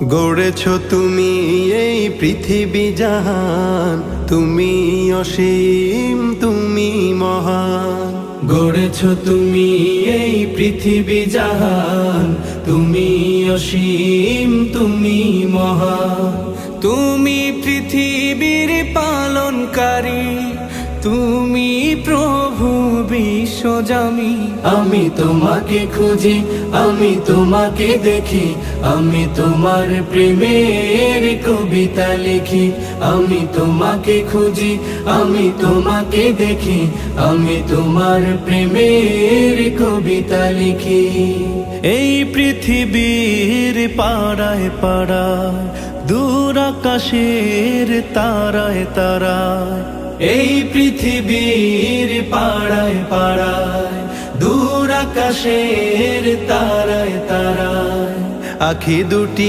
গড়েছো তুমি এই পৃথিবী জাহান, তুমি অসীম তুমি মহান। গড়েছো তুমি এই পৃথিবী জাহান, তুমি অসীম তুমি মহান। তুমি পৃথিবীর পালনকারী, তুমি প্রভু বিশ্বজামি। আমি তোমাকে খুঁজি, আমি তোমাকে দেখি, আমি তোমার প্রেমের কবিতা লিখি। আমি তোমাকে খুঁজি, আমি তোমাকে দেখি, আমি তোমার প্রেমের কবিতা লিখি। এই পৃথিবীর পাড়ায় পাড়ায়, দূর আকাশের তারায় তারায়, এই পৃথিবীর পাড়ায় পাড়ায়, দূর আকাশের তারায় তারায়, আখি দুটি